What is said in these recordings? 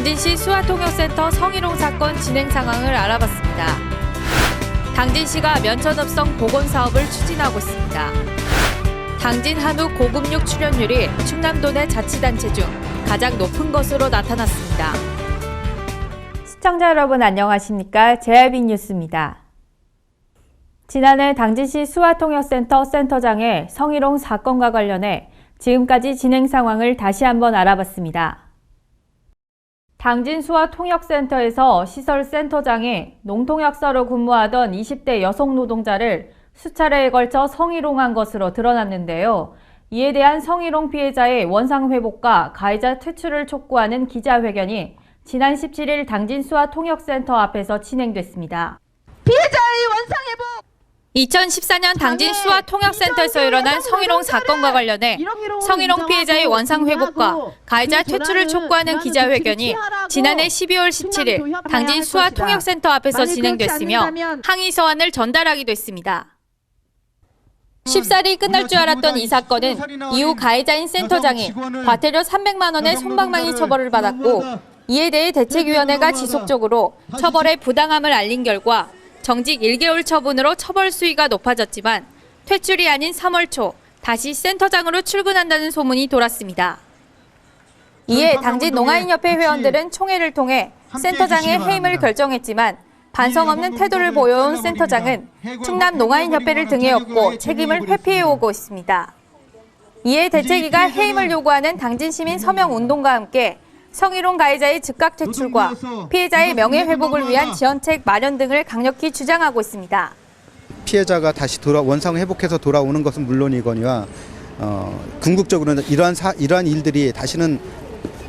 당진시 수화통역센터 성희롱 사건 진행 상황을 알아봤습니다. 당진시가 면천업성 보건 사업을 추진하고 있습니다. 당진 한우 고급육 출연율이 충남도 내 자치단체 중 가장 높은 것으로 나타났습니다. 시청자 여러분 안녕하십니까? JRB 뉴스입니다. 지난해 당진시 수화통역센터 센터장의 성희롱 사건과 관련해 지금까지 진행 상황을 다시 한번 알아봤습니다. 당진 수화통역센터에서 시설센터장이 농통약사로 근무하던 20대 여성 노동자를 수차례에 걸쳐 성희롱한 것으로 드러났는데요. 이에 대한 성희롱 피해자의 원상회복과 가해자 퇴출을 촉구하는 기자회견이 지난 17일 당진 수화통역센터 앞에서 진행됐습니다. 피해자의 원상회복! 2014년 당진 수화통역센터에서 일어난 성희롱 사건과 관련해 성희롱 피해자의 원상회복과 가해자 퇴출을 촉구하는 기자회견이 지난해 12월 17일 당진 수화통역센터 앞에서 진행됐으며 항의 서한을 전달하기도 했습니다. 쉽사리 끝날 줄 알았던 이 사건은 이후 가해자인 센터장이 과태료 300만 원의 솜방망이 처벌을 받았고 이에 대해 대책위원회가 지속적으로 처벌의 부당함을 알린 결과 정직 1개월 처분으로 처벌 수위가 높아졌지만 퇴출이 아닌 3월 초 다시 센터장으로 출근한다는 소문이 돌았습니다. 이에 당진 농아인협회 회원들은 총회를 통해 센터장의 해임을 결정했지만 반성 없는 태도를 보여온 센터장은 충남 농아인협회를 등에 업고 책임을 회피해오고 있습니다. 이에 대책위가 해임을 요구하는 당진시민 서명운동과 함께 성희롱 가해자의 즉각 퇴출과 피해자의 명예회복을 위한 지원책 마련 등을 강력히 주장하고 있습니다. 피해자가 다시 원상 회복해서 돌아오는 것은 물론이거니와 궁극적으로는 이러한 일들이 다시는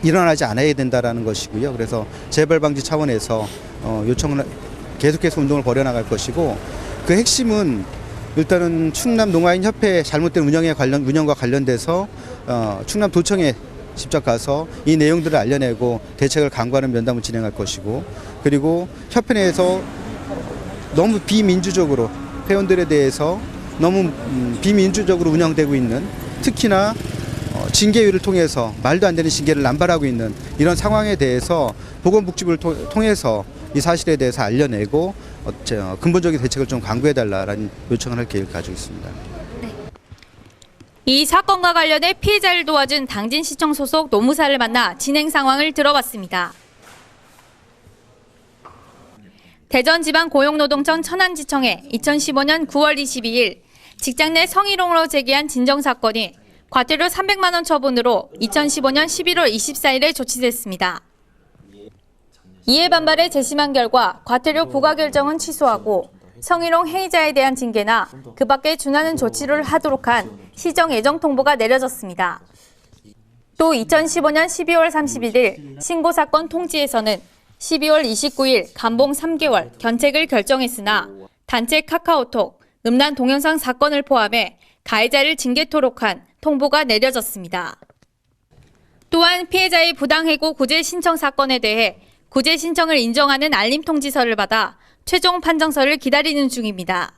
일어나지 않아야 된다는 것이고요. 그래서 재발 방지 차원에서 요청을 계속해서 운동을 벌여나갈 것이고 그 핵심은 일단은 충남 농아인협회 잘못된 운영과 관련돼서 충남도청에 직접 가서 이 내용들을 알려내고 대책을 강구하는 면담을 진행할 것이고 그리고 협회 내에서 너무 비민주적으로 회원들에 대해서 너무 비민주적으로 운영되고 있는 특히나 징계위를 통해서 말도 안 되는 징계를 남발하고 있는 이런 상황에 대해서 보건복지부를 통해서 이 사실에 대해서 알려내고 근본적인 대책을 좀 강구해달라는 요청을 할 계획을 가지고 있습니다. 이 사건과 관련해 피해자를 도와준 당진시청 소속 노무사를 만나 진행 상황을 들어봤습니다. 대전지방고용노동청 천안지청에 2015년 9월 22일 직장 내 성희롱으로 제기한 진정사건이 과태료 300만 원 처분으로 2015년 11월 24일에 조치됐습니다. 이에 반발해 재심한 결과 과태료 부과 결정은 취소하고 성희롱 행위자에 대한 징계나 그 밖에 준하는 조치를 하도록 한 시정 예정 통보가 내려졌습니다. 또 2015년 12월 31일 신고사건 통지에서는 12월 29일 감봉 3개월 견책을 결정했으나 단체 카카오톡, 음란 동영상 사건을 포함해 가해자를 징계토록 한 통보가 내려졌습니다. 또한 피해자의 부당해고 구제 신청 사건에 대해 구제 신청을 인정하는 알림 통지서를 받아 최종 판정서를 기다리는 중입니다.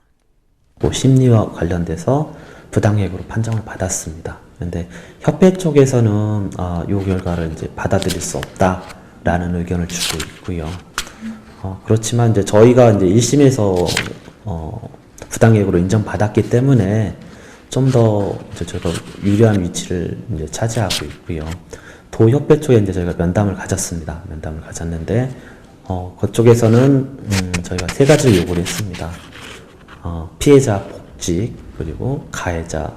심리와 관련돼서 부당해고로 판정을 받았습니다. 그런데 협회 쪽에서는 이 결과를 이제 받아들일 수 없다라는 의견을 주고 있고요. 그렇지만 이제 저희가 이제 1심에서 부당해고로 인정받았기 때문에 좀 더 저희가 유리한 위치를 이제 차지하고 있고요. 도협회 쪽에 이제 저희가 면담을 가졌습니다. 면담을 가졌는데 그쪽에서는 저희가 세 가지를 요구를 했습니다. 피해자 복직, 그리고 가해자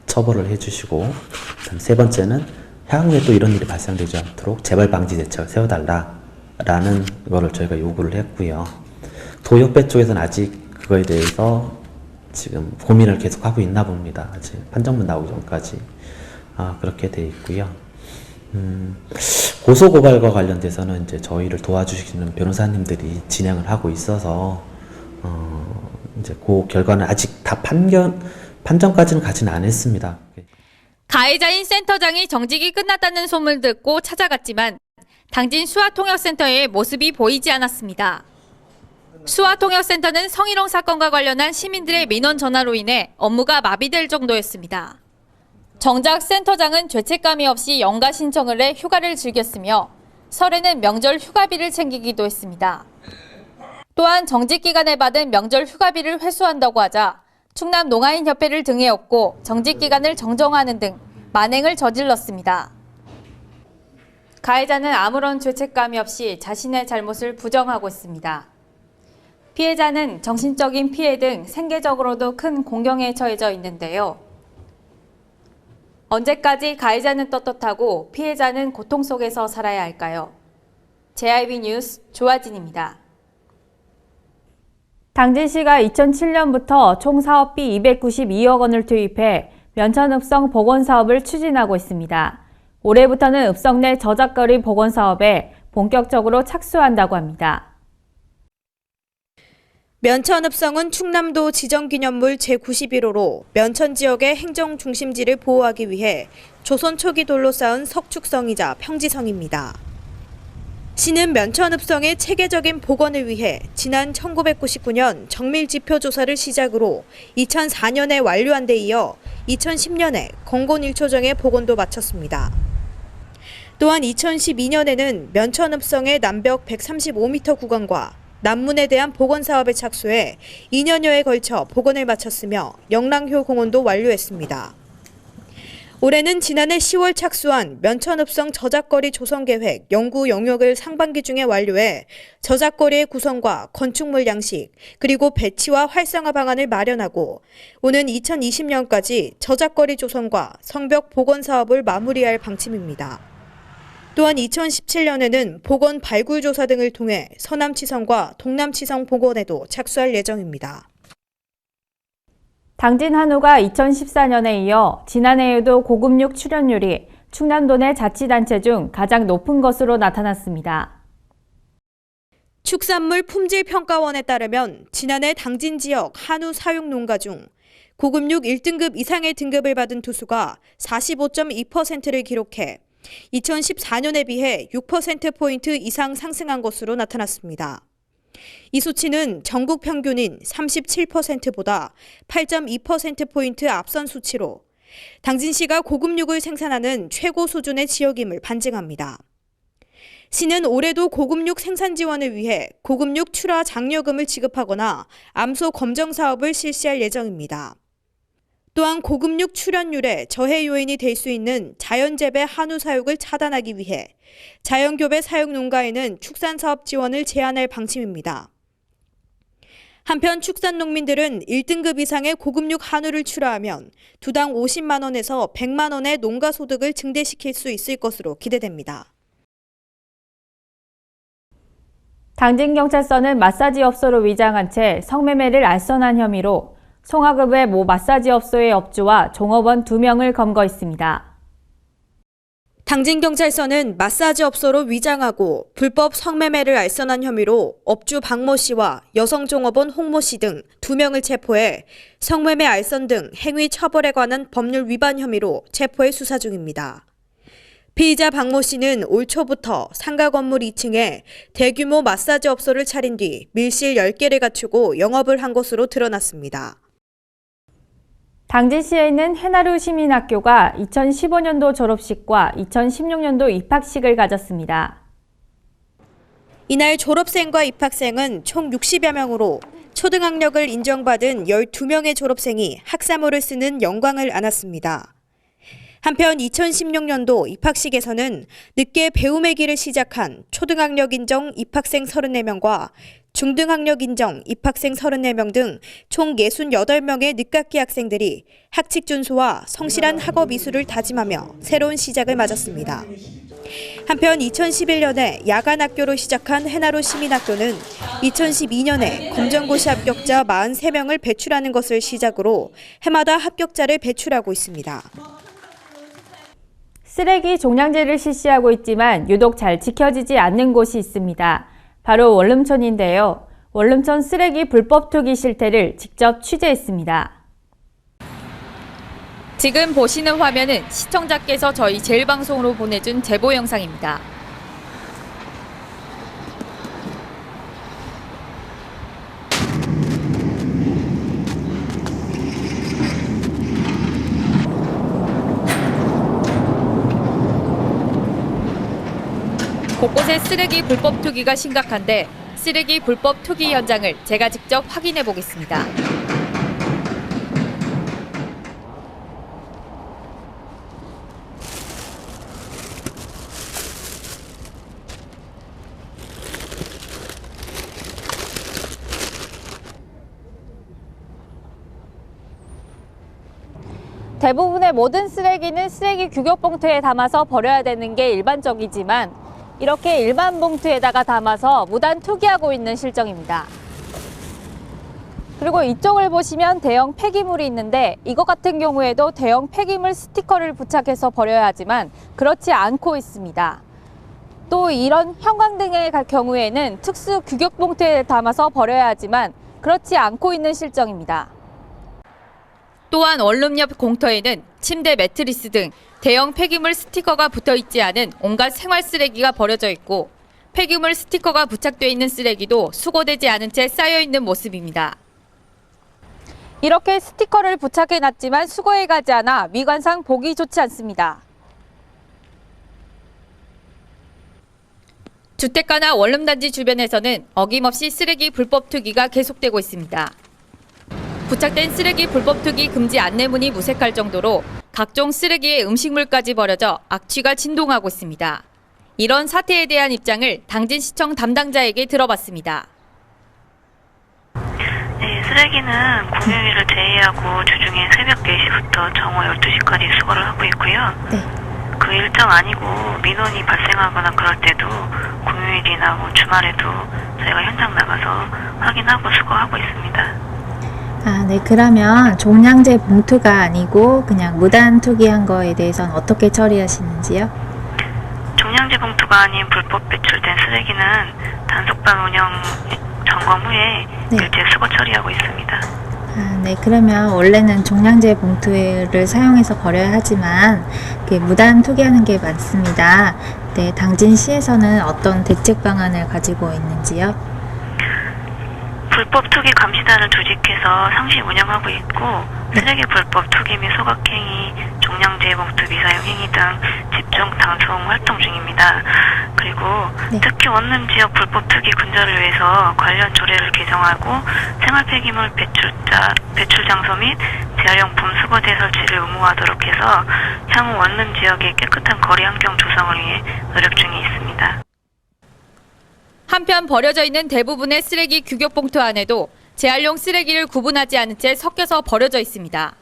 처벌을 해주시고, 세 번째는 향후에 또 이런 일이 발생되지 않도록 재발 방지 대책을 세워달라라는 거를 저희가 요구를 했고요. 도협회 쪽에서는 아직 그거에 대해서 지금 고민을 계속하고 있나 봅니다. 아직 판정문 나오기 전까지 그렇게 돼 있고요. 고소고발과 관련돼서는 이제 저희를 도와주시는 변호사님들이 진행을 하고 있어서 이제 그 결과는 아직 다 판정까지는 가지는 않았습니다. 가해자인 센터장이 정직이 끝났다는 소문을 듣고 찾아갔지만 당진 수화통역센터의 모습이 보이지 않았습니다. 수화통역센터는 성희롱 사건과 관련한 시민들의 민원 전화로 인해 업무가 마비될 정도였습니다. 정작 센터장은 죄책감이 없이 연가 신청을 해 휴가를 즐겼으며 설에는 명절 휴가비를 챙기기도 했습니다. 또한 정직 기간에 받은 명절 휴가비를 회수한다고 하자 충남 농아인협회를 등에 업고 정직 기간을 정정하는 등 만행을 저질렀습니다. 가해자는 아무런 죄책감이 없이 자신의 잘못을 부정하고 있습니다. 피해자는 정신적인 피해 등 생계적으로도 큰 공경에 처해져 있는데요. 언제까지 가해자는 떳떳하고 피해자는 고통 속에서 살아야 할까요? JIB 뉴스 조아진입니다. 당진시가 2007년부터 총 사업비 292억 원을 투입해 면천읍성 복원사업을 추진하고 있습니다. 올해부터는 읍성 내 저작거리 복원사업에 본격적으로 착수한다고 합니다. 면천읍성은 충남도 지정기념물 제91호로 면천 지역의 행정 중심지를 보호하기 위해 조선 초기 돌로 쌓은 석축성이자 평지성입니다. 시는 면천읍성의 체계적인 복원을 위해 지난 1999년 정밀지표 조사를 시작으로 2004년에 완료한 데 이어 2010년에 건곤 1초정의 복원도 마쳤습니다. 또한 2012년에는 면천읍성의 남벽 135m 구간과 남문에 대한 복원 사업에 착수해 2년여에 걸쳐 복원을 마쳤으며 영랑효 공원도 완료했습니다. 올해는 지난해 10월 착수한 면천읍성 저작거리 조성계획 연구 영역을 상반기 중에 완료해 저작거리의 구성과 건축물 양식, 그리고 배치와 활성화 방안을 마련하고 오는 2020년까지 저작거리 조성과 성벽 복원 사업을 마무리할 방침입니다. 또한 2017년에는 복원 발굴 조사 등을 통해 서남치성과 동남치성 복원에도 착수할 예정입니다. 당진 한우가 2014년에 이어 지난해에도 고급육 출연율이 충남도 내 자치단체 중 가장 높은 것으로 나타났습니다. 축산물 품질평가원에 따르면 지난해 당진 지역 한우 사육 농가 중 고급육 1등급 이상의 등급을 받은 투수가 45.2%를 기록해 2014년에 비해 6%포인트 이상 상승한 것으로 나타났습니다. 이 수치는 전국 평균인 37%보다 8.2%포인트 앞선 수치로 당진시가 고급육을 생산하는 최고 수준의 지역임을 반증합니다. 시는 올해도 고급육 생산 지원을 위해 고급육 출하 장려금을 지급하거나 암소 검정 사업을 실시할 예정입니다. 또한 고급육 출현율에 저해 요인이 될 수 있는 자연재배 한우 사육을 차단하기 위해 자연교배 사육 농가에는 축산사업 지원을 제한할 방침입니다. 한편 축산농민들은 1등급 이상의 고급육 한우를 출하하면 두당 50만 원에서 100만 원의 농가 소득을 증대시킬 수 있을 것으로 기대됩니다. 당진경찰서는 마사지 업소로 위장한 채 성매매를 알선한 혐의로 송화급의 모 마사지업소의 업주와 종업원 2명을 검거했습니다. 당진경찰서는 마사지 업소로 위장하고 불법 성매매를 알선한 혐의로 업주 박모 씨와 여성 종업원 홍모 씨 등 2명을 체포해 성매매 알선 등 행위 처벌에 관한 법률 위반 혐의로 체포해 수사 중입니다. 피의자 박모 씨는 올 초부터 상가 건물 2층에 대규모 마사지 업소를 차린 뒤 밀실 10개를 갖추고 영업을 한 것으로 드러났습니다. 당진시에 있는 해나루 시민학교가 2015년도 졸업식과 2016년도 입학식을 가졌습니다. 이날 졸업생과 입학생은 총 60여 명으로 초등학력을 인정받은 12명의 졸업생이 학사모를 쓰는 영광을 안았습니다. 한편 2016년도 입학식에서는 늦게 배움의 길을 시작한 초등학력 인정 입학생 34명과 중등학력 인정 입학생 34명 등 총 68명의 늦학기 학생들이 학칙 준수와 성실한 학업 이수를 다짐하며 새로운 시작을 맞았습니다. 한편 2011년에 야간 학교로 시작한 해나루 시민학교는 2012년에 검정고시 합격자 43명을 배출하는 것을 시작으로 해마다 합격자를 배출하고 있습니다. 쓰레기 종량제를 실시하고 있지만 유독 잘 지켜지지 않는 곳이 있습니다. 바로 원룸촌인데요. 원룸촌 쓰레기 불법 투기 실태를 직접 취재했습니다. 지금 보시는 화면은 시청자께서 저희 제일방송으로 보내준 제보 영상입니다. 곳곳에 쓰레기 불법 투기가 심각한데 쓰레기 불법 투기 현장을 제가 직접 확인해 보겠습니다. 대부분의 모든 쓰레기는 쓰레기 규격봉투에 담아서 버려야 되는 게 일반적이지만 이렇게 일반 봉투에다가 담아서 무단 투기하고 있는 실정입니다. 그리고 이쪽을 보시면 대형 폐기물이 있는데 이것 같은 경우에도 대형 폐기물 스티커를 부착해서 버려야 하지만 그렇지 않고 있습니다. 또 이런 형광등의 경우에는 특수 규격봉투에 담아서 버려야 하지만 그렇지 않고 있는 실정입니다. 또한 원룸 옆 공터에는 침대 매트리스 등 대형 폐기물 스티커가 붙어 있지 않은 온갖 생활 쓰레기가 버려져 있고 폐기물 스티커가 부착되어 있는 쓰레기도 수거되지 않은 채 쌓여 있는 모습입니다. 이렇게 스티커를 부착해 놨지만 수거해 가지 않아 미관상 보기 좋지 않습니다. 주택가나 원룸단지 주변에서는 어김없이 쓰레기 불법 투기가 계속되고 있습니다. 부착된 쓰레기 불법 투기 금지 안내문이 무색할 정도로 각종 쓰레기에 음식물까지 버려져 악취가 진동하고 있습니다. 이런 사태에 대한 입장을 당진시청 담당자에게 들어봤습니다. 네, 쓰레기는 공휴일을 제외하고 주중에 새벽 4시부터 정오 12시까지 수거를 하고 있고요. 네. 그 일정 아니고 민원이 발생하거나 그럴 때도 공휴일이나 주말에도 저희가 현장 나가서 확인하고 수거하고 있습니다. 아, 네. 그러면 종량제 봉투가 아니고 그냥 무단 투기한 거에 대해서는 어떻게 처리하시는지요? 종량제 봉투가 아닌 불법 배출된 쓰레기는 단속반 운영 점검 후에 네. 일제 수거 처리하고 있습니다. 아, 네. 그러면 원래는 종량제 봉투를 사용해서 버려야 하지만 무단 투기하는 게 많습니다. 네. 당진시에서는 어떤 대책 방안을 가지고 있는지요? 불법 투기 감시단을 조직해서 상시 운영하고 있고 쓰레기 불법 투기 및 소각행위, 종량제 봉투 미사용 행위 등 집중 방송 활동 중입니다. 그리고 네. 특히 원룸 지역 불법 투기 근절을 위해서 관련 조례를 개정하고 생활 폐기물 배출 장소 및 재활용품 수거대 설치를 의무화하도록 해서 향후 원룸 지역의 깨끗한 거리 환경 조성을 위해 노력 중에 있습니다. 한편 버려져 있는 대부분의 쓰레기 규격봉투 안에도 재활용 쓰레기를 구분하지 않은 채 섞여서 버려져 있습니다.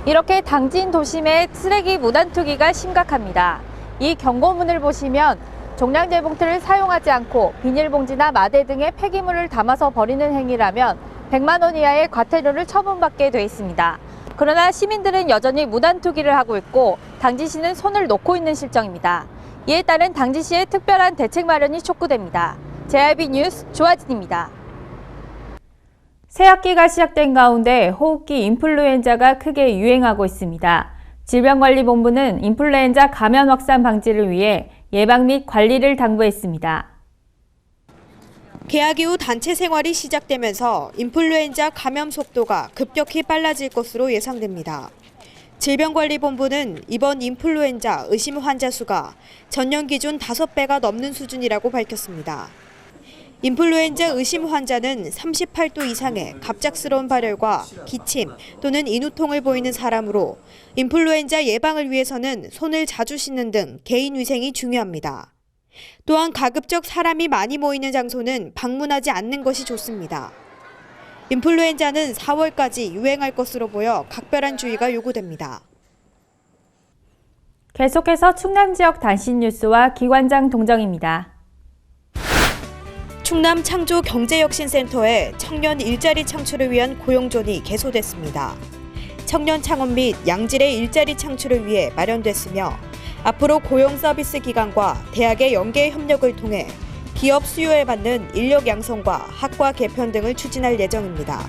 이렇게 당진 도심의 쓰레기 무단 투기가 심각합니다. 이 경고문을 보시면 종량제 봉투를 사용하지 않고 비닐봉지나 마대 등의 폐기물을 담아서 버리는 행위라면 100만 원 이하의 과태료를 처분받게 돼 있습니다. 그러나 시민들은 여전히 무단 투기를 하고 있고 당진시는 손을 놓고 있는 실정입니다. 이에 따른 당진시의 특별한 대책 마련이 촉구됩니다. JRB 뉴스 조아진입니다. 새학기가 시작된 가운데 호흡기 인플루엔자가 크게 유행하고 있습니다. 질병관리본부는 인플루엔자 감염 확산 방지를 위해 예방 및 관리를 당부했습니다. 개학 이후 단체 생활이 시작되면서 인플루엔자 감염 속도가 급격히 빨라질 것으로 예상됩니다. 질병관리본부는 이번 인플루엔자 의심 환자 수가 전년 기준 5배가 넘는 수준이라고 밝혔습니다. 인플루엔자 의심 환자는 38도 이상의 갑작스러운 발열과 기침 또는 인후통을 보이는 사람으로 인플루엔자 예방을 위해서는 손을 자주 씻는 등 개인 위생이 중요합니다. 또한 가급적 사람이 많이 모이는 장소는 방문하지 않는 것이 좋습니다. 인플루엔자는 4월까지 유행할 것으로 보여 각별한 주의가 요구됩니다. 계속해서 충남 지역 단신 뉴스와 기관장 동정입니다. 충남 창조 경제혁신센터에 청년 일자리 창출을 위한 고용존이 개소됐습니다. 청년 창업 및 양질의 일자리 창출을 위해 마련됐으며 앞으로 고용 서비스 기관과 대학의 연계 협력을 통해 기업 수요에 맞는 인력 양성과 학과 개편 등을 추진할 예정입니다.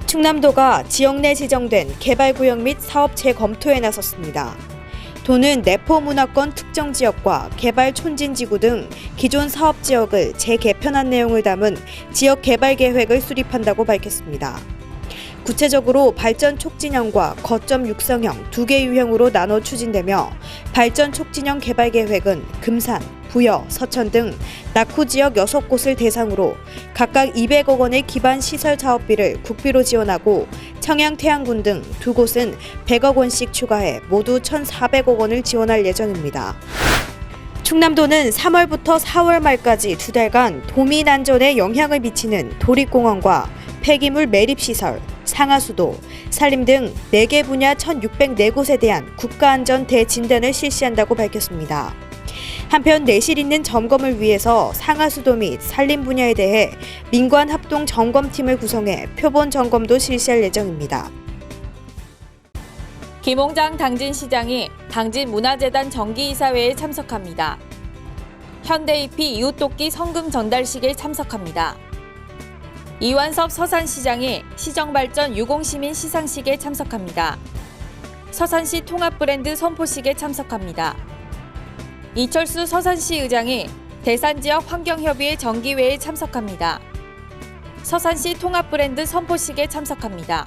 충남도가 지역 내 지정된 개발구역 및 사업 재검토에 나섰습니다. 도는 내포 문화권 특정 지역과 개발 촌진지구 등 기존 사업 지역을 재개편한 내용을 담은 지역 개발 계획을 수립한다고 밝혔습니다. 구체적으로 발전 촉진형과 거점 육성형 두 개 유형으로 나눠 추진되며 발전 촉진형 개발 계획은 금산, 부여, 서천 등 낙후 지역 6곳을 대상으로 각각 200억 원의 기반 시설 사업비를 국비로 지원하고 청양 태안군 등 두 곳은 100억 원씩 추가해 모두 1,400억 원을 지원할 예정입니다. 충남도는 3월부터 4월 말까지 2달간 도민 안전에 영향을 미치는 도립공원과 폐기물 매립시설, 상하수도, 산림 등 4개 분야 1,604곳에 대한 국가안전 대진단을 실시한다고 밝혔습니다. 한편 내실 있는 점검을 위해서 상하수도 및 산림 분야에 대해 민관 합동 점검팀을 구성해 표본 점검도 실시할 예정입니다. 김홍장 당진시장이 당진문화재단 정기이사회에 참석합니다. 현대이피 이웃돕기 성금 전달식에 참석합니다. 이완섭 서산시장이 시정발전 유공시민 시상식에 참석합니다. 서산시 통합브랜드 선포식에 참석합니다. 이철수 서산시 의장이 대산지역 환경협의회 정기회에 참석합니다. 서산시 통합브랜드 선포식에 참석합니다.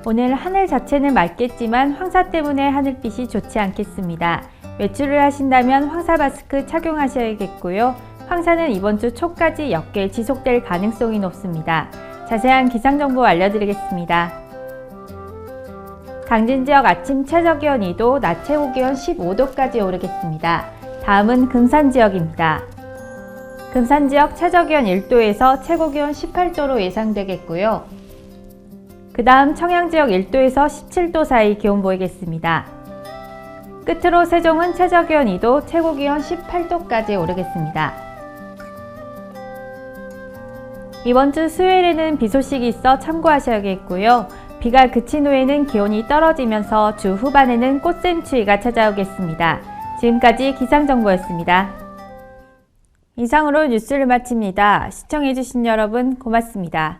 오늘 하늘 자체는 맑겠지만 황사 때문에 하늘빛이 좋지 않겠습니다. 외출을 하신다면 황사 마스크 착용하셔야겠고요. 황사는 이번 주 초까지 몇 지속될 가능성이 높습니다. 자세한 기상정보 알려드리겠습니다. 당진 지역 아침 최저기온 2도, 낮 최고기온 15도까지 오르겠습니다. 다음은 금산 지역입니다. 금산 지역 최저기온 1도에서 최고기온 18도로 예상되겠고요. 그 다음 청양 지역 1도에서 17도 사이 기온 보이겠습니다. 끝으로 세종은 최저기온 2도, 최고기온 18도까지 오르겠습니다. 이번 주 수요일에는 비 소식이 있어 참고하셔야겠고요. 비가 그친 후에는 기온이 떨어지면서 주 후반에는 꽃샘추위가 찾아오겠습니다. 지금까지 기상정보였습니다. 이상으로 뉴스를 마칩니다. 시청해주신 여러분 고맙습니다.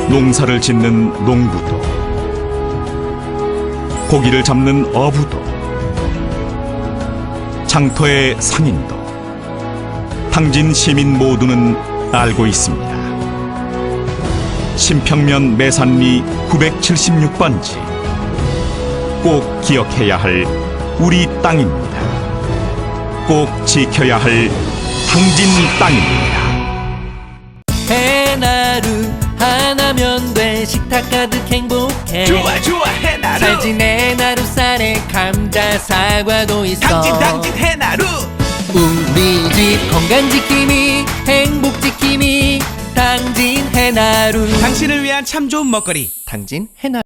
농사를 짓는 농부도, 고기를 잡는 어부도, 장터의 상인도, 당진 시민 모두는 알고 있습니다. 신평면 매산리 976번지, 꼭 기억해야 할 우리 땅입니다. 꼭 지켜야 할 당진 땅입니다. 해나루 하나면 돼. 식탁 가득 행복해. 좋아 해나루. 살진 해나루 쌀에 감자 사과도 있어. 당진 해나루. 우리 집 건강 지킴이 행복 지킴이 당진 해나루. 당신을 위한 참 좋은 먹거리 당진 해나루.